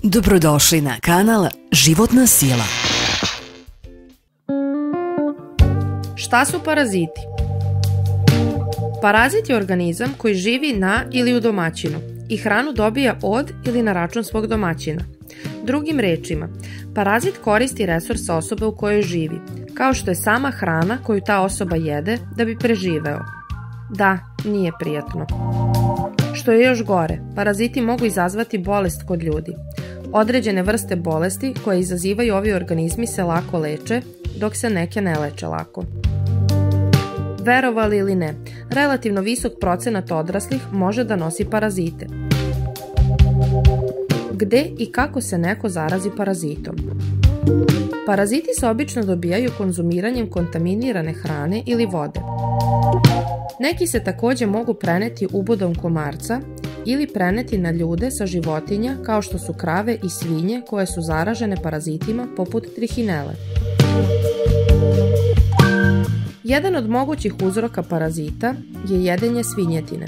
Dobrodošli na kanal Životna sila. Šta su paraziti? Parazit je organizam koji živi na ili u domaćinu i hranu dobija od ili na račun svog domaćina. Drugim rečima, parazit koristi resurs osobe u kojoj živi, kao što je sama hrana koju ta osoba jede da bi preživeo. Da, nije prijatno. Što je još gore, paraziti mogu izazvati bolest kod ljudi. Određene vrste bolesti koje izazivaju ovi organizmi se lako leče, dok se neke ne leče lako. Verovali ili ne, relativno visok procenat odraslih može da nosi parazite. Gde i kako se neko zarazi parazitom? Paraziti se obično dobijaju konzumiranjem kontaminirane hrane ili vode. Neki se takođe mogu preneti ubodom komarca ili preneti na ljude sa životinja kao što su krave i svinje koje su zaražene parazitima poput trihinele. Jedan od mogućih uzroka parazita je jedenje svinjetine,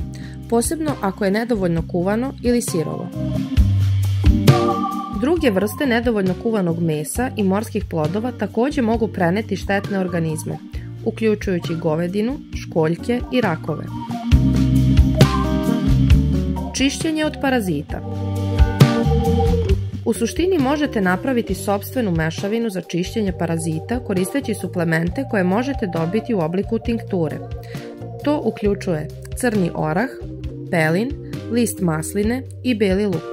posebno ako je nedovoljno kuvano ili sirovo. Druge vrste nedovoljno kuvanog mesa i morskih plodova takođe mogu preneti štetne organizme, uključujući govedinu, školjke i rakove. Čišćenje od parazita. U suštini možete napraviti sopstvenu mešavinu za čišćenje parazita koristeći suplemente koje možete dobiti u obliku tinkture. To uključuje crni orah, pelin, list masline i beli luk.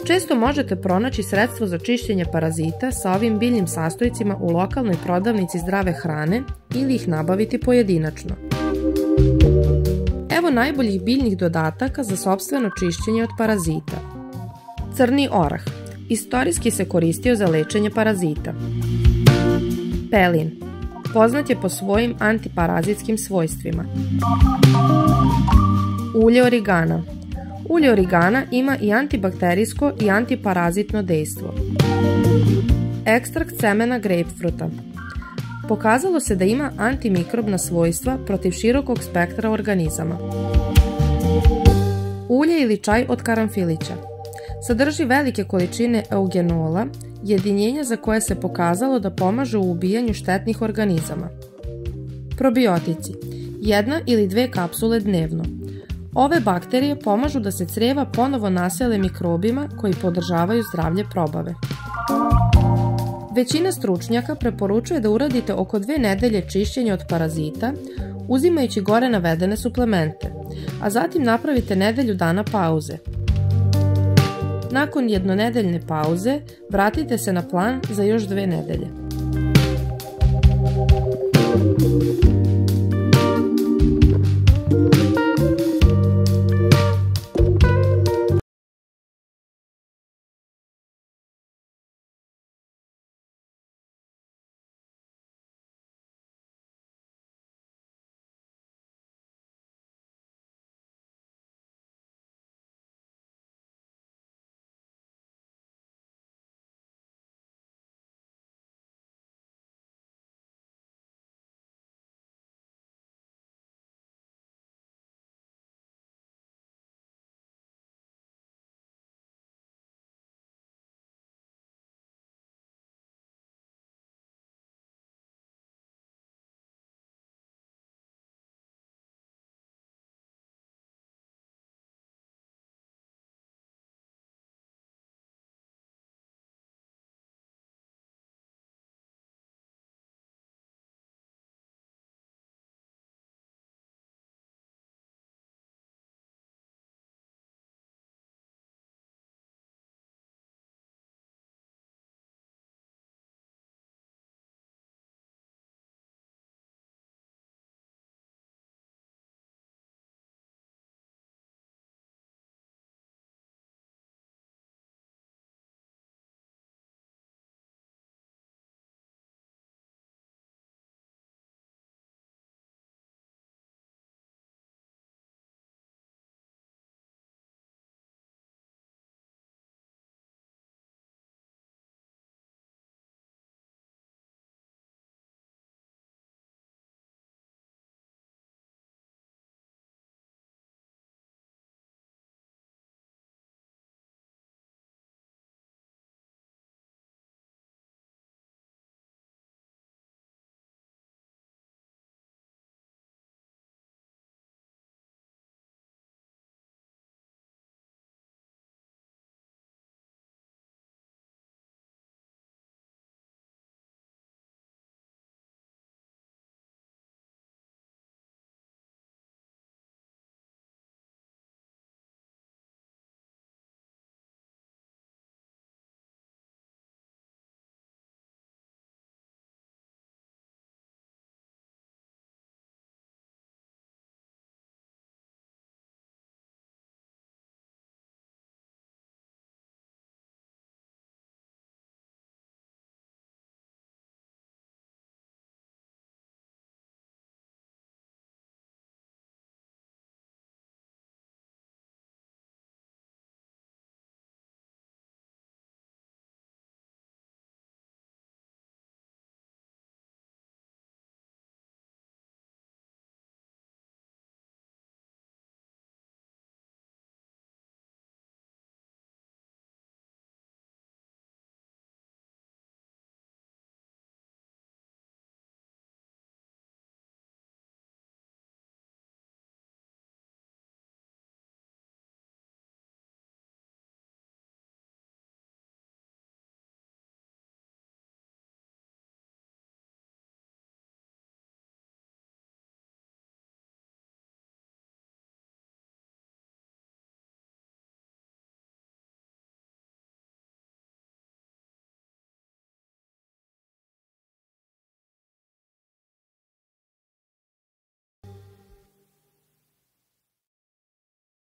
Često možete pronaći sredstvo za čišćenje parazita sa ovim biljnim sastojcima u lokalnoj prodavnici zdrave hrane ili ih nabaviti pojedinačno. Evo najboljih biljnih dodataka za sopstveno čišćenje od parazita. Crni orah. Istorijski se koristio za lečenje parazita. Pelin. Poznat je po svojim antiparazitskim svojstvima. Ulje origana. Ulje origana ima i antibakterijsko i antiparazitno dejstvo. Ekstrakt semena grejpfruta. Pokazalo se da ima antimikrobna svojstva protiv širokog spektra organizama. Ulje ili čaj od karanfilića. Sadrži velike količine eugenola, jedinjenja za koje se pokazalo da pomažu u ubijanju štetnih organizama. Probiotici. 1 ili 2 kapsule dnevno. Ove bakterije pomažu da se crijeva ponovo nasele mikrobima koji podržavaju zdravlje probave. Većina stručnjaka preporučuje da uradite oko 2 nedelje čišćenja od parazita, uzimajući gore navedene suplemente, a zatim napravite nedelju dana pauze. Nakon jednonedeljne pauze vratite se na plan za još 2 nedelje.